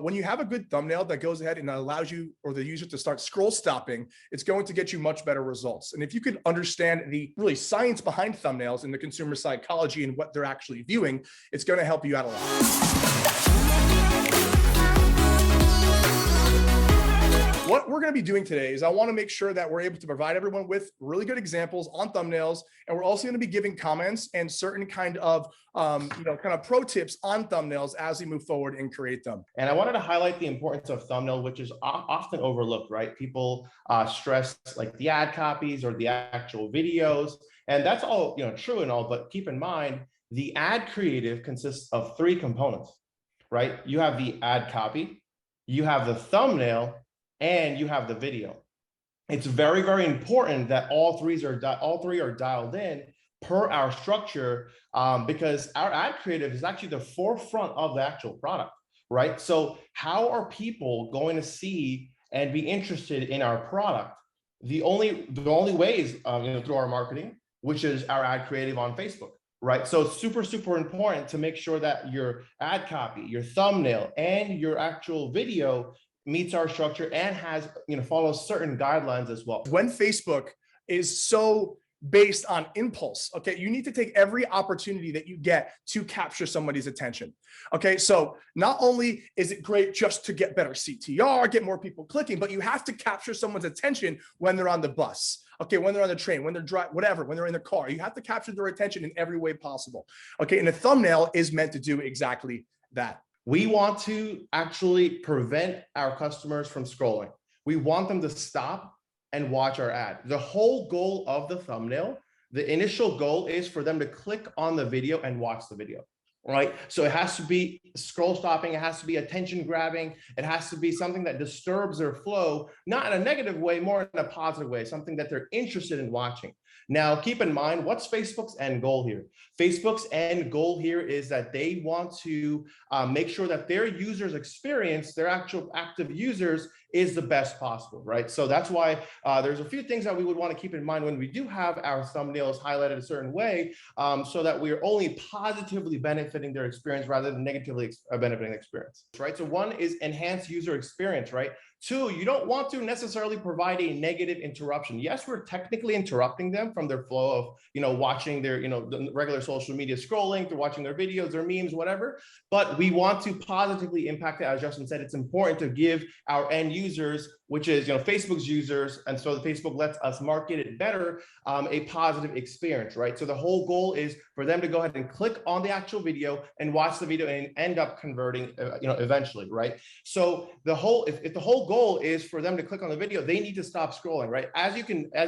When you have a good thumbnail that goes ahead and allows you or the user to start scroll stopping, it's going to get you much better results. And if you can understand the really science behind thumbnails and the consumer psychology and what they're actually viewing, it's going to help you out a lot. What we're going to be doing today is I want to make sure that we're able to provide everyone with really good examples on thumbnails. And we're also going to be giving comments and certain kind of, pro tips on thumbnails as we move forward and create them. And I wanted to highlight the importance of thumbnail, which is often overlooked, right? People stress like the ad copies or the actual videos. And that's all, true and all, but keep in mind, the ad creative consists of three components, right? You have the ad copy, you have the thumbnail, and you have the video. It's very, very important that all three are dialed in per our structure, because our ad creative is actually the forefront of the actual product, right? So how are people going to see and be interested in our product? The only way is through our marketing, which is our ad creative on Facebook, right? So it's super, super important to make sure that your ad copy, your thumbnail, and your actual video meets our structure and has, follows certain guidelines as well. When Facebook is so based on impulse, okay, you need to take every opportunity that you get to capture somebody's attention. Okay, so not only is it great just to get better CTR, get more people clicking, but you have to capture someone's attention when they're on the bus. Okay, when they're on the train, when they're driving, whatever, when they're in the car, you have to capture their attention in every way possible. Okay, and a thumbnail is meant to do exactly that. We want to actually prevent our customers from scrolling. We want them to stop and watch our ad. The whole goal of the thumbnail, the initial goal is for them to click on the video and watch the video, right? So it has to be scroll stopping, it has to be attention grabbing, it has to be something that disturbs their flow, not in a negative way, more in a positive way, something that they're interested in watching. Now, keep in mind, what's Facebook's end goal here? Facebook's end goal here is that they want to make sure that their users' experience, their actual active users, is the best possible, right? So that's why there's a few things that we would want to keep in mind when we do have our thumbnails highlighted a certain way, so that we're only positively benefiting their experience rather than negatively benefiting the experience, right? So one is enhanced user experience, right? Two, you don't want to necessarily provide a negative interruption. Yes, we're technically interrupting them from their flow of, watching their, the regular social media scrolling, through watching their videos, their memes, whatever. But we want to positively impact it. As Justin said, it's important to give our end users, which is, Facebook's users, and so the Facebook lets us market it better, a positive experience, right? So the whole goal is for them to go ahead and click on the actual video and watch the video and end up converting, eventually, right? So if the whole goal is for them to click on the video, they need to stop scrolling, right? As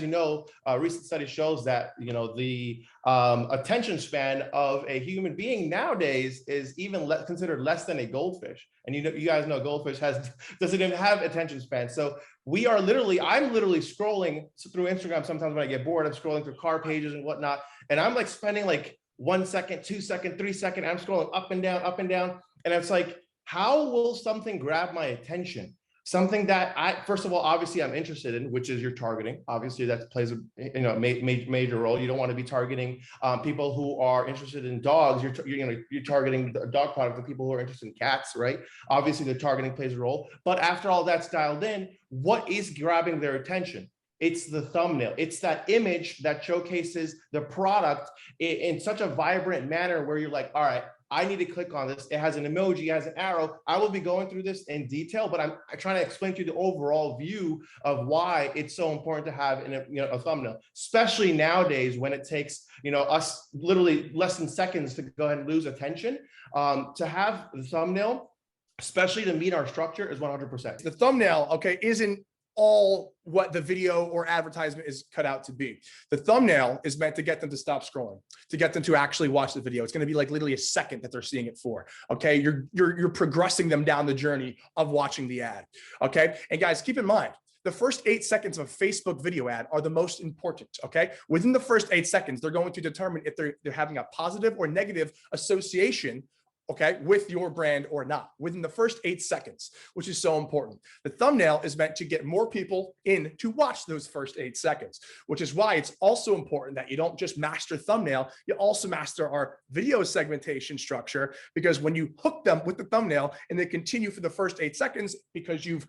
you know, recent study shows that, the attention span of a human being nowadays is even considered less than a goldfish. And you guys know goldfish doesn't even have attention span. So I'm literally scrolling through Instagram. Sometimes when I get bored, I'm scrolling through car pages and whatnot. And I'm like spending like 1 second, 2 second, 3 second. I'm scrolling up and down, up and down. And it's like, how will something grab my attention? Something that first of all, obviously I'm interested in, which is your targeting. Obviously that plays a major role. You don't want to be targeting people who are interested in dogs. You're targeting the dog product for people who are interested in cats, right? Obviously the targeting plays a role. But after all that's dialed in, what is grabbing their attention? It's the thumbnail. It's that image that showcases the product in such a vibrant manner where you're like, all right, I need to click on this. It has an emoji, it has an arrow. I will be going through this in detail, but I'm trying to explain to you the overall view of why it's so important to have a thumbnail, especially nowadays when it takes us literally less than seconds to go ahead and lose attention. To have the thumbnail, especially to meet our structure, is 100%. The thumbnail, okay, isn't all what the video or advertisement is cut out to be. The thumbnail is meant to get them to stop scrolling, to get them to actually watch the video. It's going to be like literally a second that they're seeing it for. Okay, you're progressing them down the journey of watching the ad. Okay, and guys, keep in mind, the first 8 seconds of a Facebook video ad are the most important, okay? Within the first 8 seconds, they're going to determine if they're having a positive or negative association okay, with your brand or not, within the first 8 seconds, which is so important. The thumbnail is meant to get more people in to watch those first 8 seconds, which is why it's also important that you don't just master thumbnail, you also master our video segmentation structure, because when you hook them with the thumbnail and they continue for the first 8 seconds, because you've,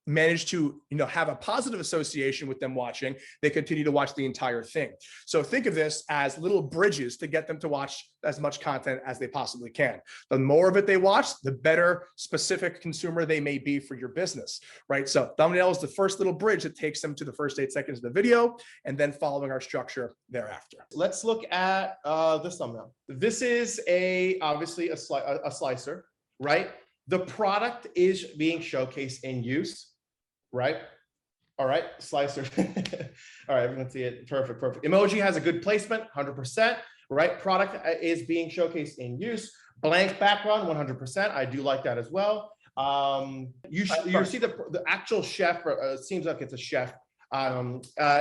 managed to, have a positive association with them watching, they continue to watch the entire thing. So think of this as little bridges to get them to watch as much content as they possibly can. The more of it they watch, the better specific consumer they may be for your business, right? So thumbnail is the first little bridge that takes them to the first 8 seconds of the video, and then following our structure thereafter. Let's look at this thumbnail. This is obviously a slicer, right? The product is being showcased in use, right? All right, slicer. All right, everyone see it. Perfect, perfect. Emoji has a good placement, 100%, right? Product is being showcased in use. Blank background, 100%. I do like that as well. You see the actual chef, seems like it's a chef,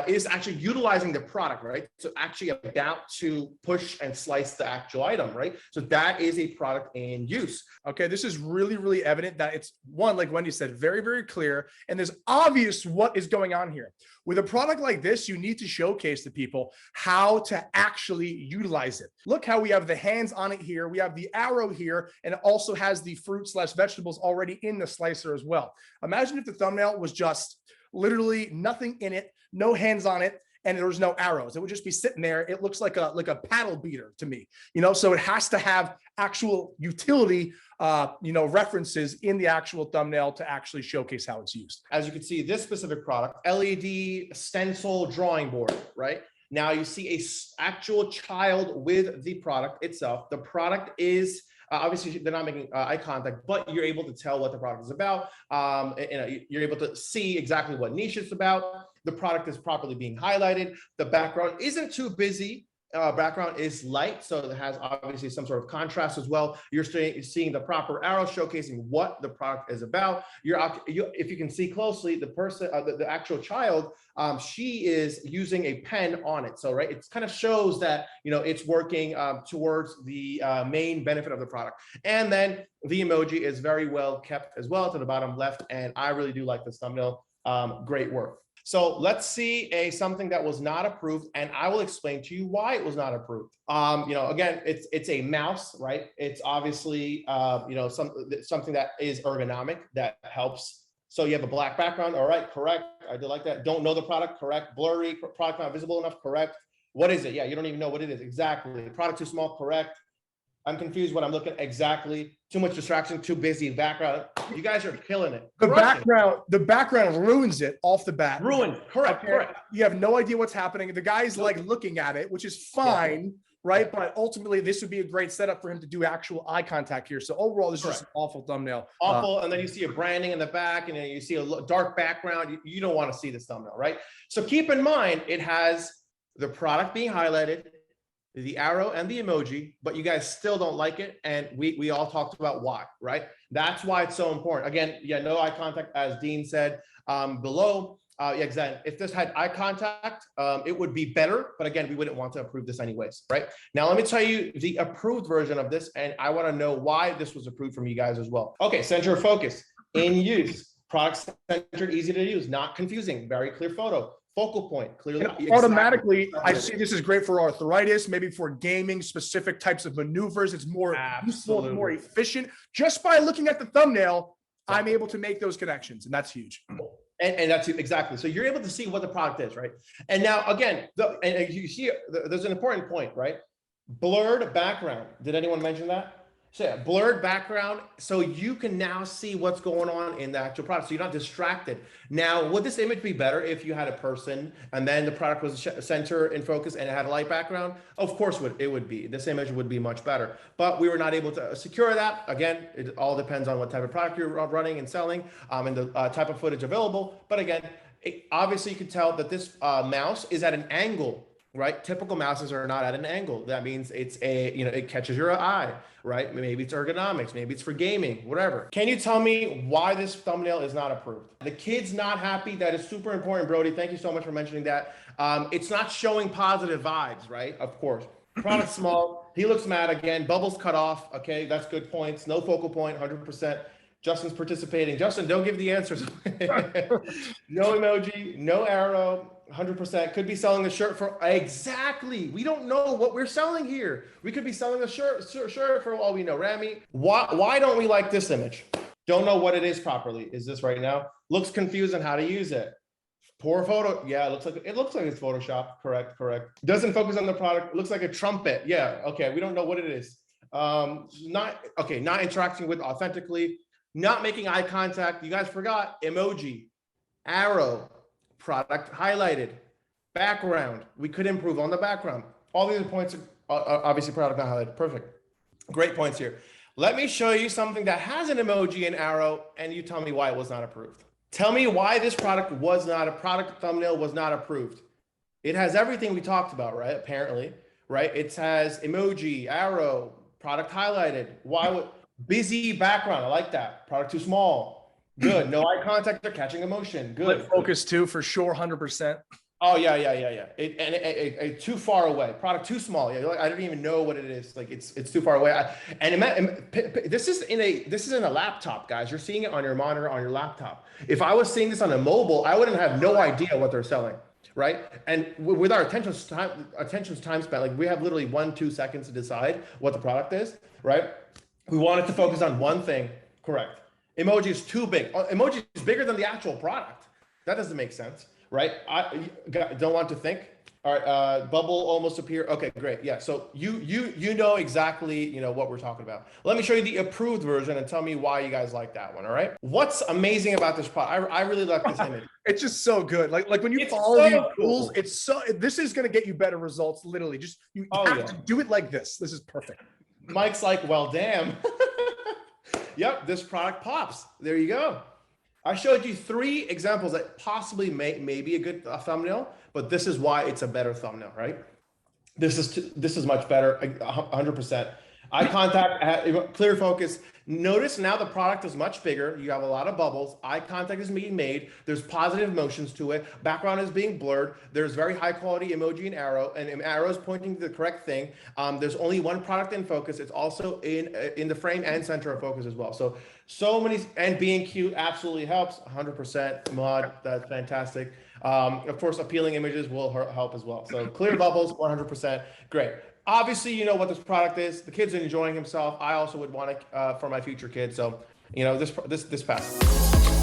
is actually utilizing the product, right? So actually about to push and slice the actual item, right? So that is a product in use. Okay, this is really, really evident that it's one, like Wendy said, very, very clear. And there's obvious what is going on here. With a product like this, you need to showcase to people how to actually utilize it. Look how we have the hands on it here. We have the arrow here, and it also has the fruit/vegetables already in the slicer as well. Imagine if the thumbnail was just literally nothing in it, no hands on it, and there was no arrows. It would just be sitting there. It looks like a paddle beater to me, so it has to have actual utility, references in the actual thumbnail to actually showcase how it's used. As you can see, this specific product, LED stencil drawing board, right? Now you see a actual child with the product itself. The product is obviously they're not making eye contact, but you're able to tell what the product is about. You're able to see exactly what niche it's about. The product is properly being highlighted. The background isn't too busy. Background is light, so it has obviously some sort of contrast as well. You're seeing the proper arrow showcasing what the product is about. If you can see closely, the person, the actual child, she is using a pen on it. So, right, it kind of shows that, it's working towards the main benefit of the product. And then the emoji is very well kept as well to the bottom left. And I really do like this thumbnail. Great work. So let's see something that was not approved, and I will explain to you why it was not approved. Again, it's a mouse, right? It's obviously something that is ergonomic, that helps. So you have a black background, all right, correct. I do like that. Don't know the product, correct. Blurry, product not visible enough, correct. What is it? Yeah, you don't even know what it is. Exactly. Product too small, correct. I'm confused what I'm looking at exactly. Too much distraction, too busy background. You guys are killing it. The background ruins it off the bat. Ruined. Correct. Okay. Correct. You have no idea what's happening. The guy's like looking at it, which is fine, right? But ultimately, this would be a great setup for him to do actual eye contact here. So overall, this is just an awful thumbnail. Awful. And then you see a branding in the back, and then you see a dark background. You don't want to see this thumbnail, right? So keep in mind, it has the product being highlighted, the arrow and the emoji, but you guys still don't like it. And we all talked about why, right? That's why it's so important. Again, no eye contact, as Dean said below. Exactly. If this had eye contact, it would be better. But again, we wouldn't want to approve this anyways, right? Now, let me tell you the approved version of this, and I want to know why this was approved from you guys as well. Okay, center of focus, in use, product centered, easy to use, not confusing, very clear photo. Focal point, clearly. Automatically, I see this is great for arthritis, maybe for gaming, specific types of maneuvers. It's more useful, more efficient. Just by looking at the thumbnail, I'm able to make those connections, and that's huge. And that's exactly. So you're able to see what the product is, right? And now, again, and you see, there's an important point, right? Blurred background. Did anyone mention that? So yeah, blurred background, so you can now see what's going on in the actual product, so you're not distracted. Now, would this image be better if you had a person and then the product was center in focus and it had a light background? Of course it would be. This image would be much better, but we were not able to secure that. Again, it all depends on what type of product you're running and selling and the type of footage available. But again, obviously you can tell that this mouse is at an angle, right? Typical mouses are not at an angle. That means it's it catches your eye, right? Maybe it's ergonomics, maybe it's for gaming, whatever. Can you tell me why this thumbnail is not approved? The kid's not happy. That is super important, Brody. Thank you so much for mentioning that. It's not showing positive vibes, right? Of course. Product small. He looks mad again. Bubbles cut off. Okay, that's good points. No focal point, 100%. Justin's participating. Justin, don't give the answers. No emoji, no arrow, 100%. Could be selling a shirt for exactly. We don't know what we're selling here. We could be selling a shirt for all we know. Rami, why don't we like this image? Don't know what it is properly. Is this right now? Looks confused on how to use it. Poor photo. Yeah, it looks like it's Photoshop. Correct. Doesn't focus on the product. Looks like a trumpet. Yeah. Okay. We don't know what it is. Not interacting with authentically. Not making eye contact. You guys forgot emoji, arrow, product highlighted, background. We could improve on the background. All these points are obviously product not highlighted. Perfect. Great points here. Let me show you something that has an emoji and arrow, and you tell me why it was not approved. Tell me why this product thumbnail was not approved. It has everything we talked about, right? Apparently, right? It has emoji, arrow, product highlighted. Why would busy background? I like that. Product too small. Good. No eye contact or catching emotion. Good. Focus too, for sure, 100%. Oh yeah. It too far away. Product too small. Yeah, I don't even know what it is. Like it's too far away. This is in a laptop, guys. You're seeing it on your monitor on your laptop. If I was seeing this on a mobile, I wouldn't have no idea what they're selling, right? And with our attention time spent, like we have literally 1-2 seconds to decide what the product is, right? We wanted to focus on one thing. Correct. Emoji is too big. Emoji is bigger than the actual product. That doesn't make sense. Right? I don't want to think. All right, bubble almost appear. Okay, great. Yeah, so you know exactly what we're talking about. Let me show you the approved version and tell me why you guys like that one. All right. What's amazing about this product? I really like this image. It's just so good. Like when you follow these rules, this is gonna get you better results. Literally, just you have to do it like this. This is perfect. Mike's like, well, damn. Yep, this product pops. There you go. I showed you 3 examples that possibly may be a good thumbnail, but this is why it's a better thumbnail, right? This is much better, 100%. Eye contact, clear focus. Notice now the product is much bigger. You have a lot of bubbles. Eye contact is being made. There's positive motions to it. Background is being blurred. There's very high quality emoji and arrow is pointing to the correct thing. There's only one product in focus. It's also in the frame and center of focus as well. So many, and being cute absolutely helps. 100% mod. That's fantastic. Of course, appealing images will help as well. So clear bubbles, 100%. Great. Obviously, you know what this product is. The kid's enjoying himself. I also would want it for my future kids. So, this passes.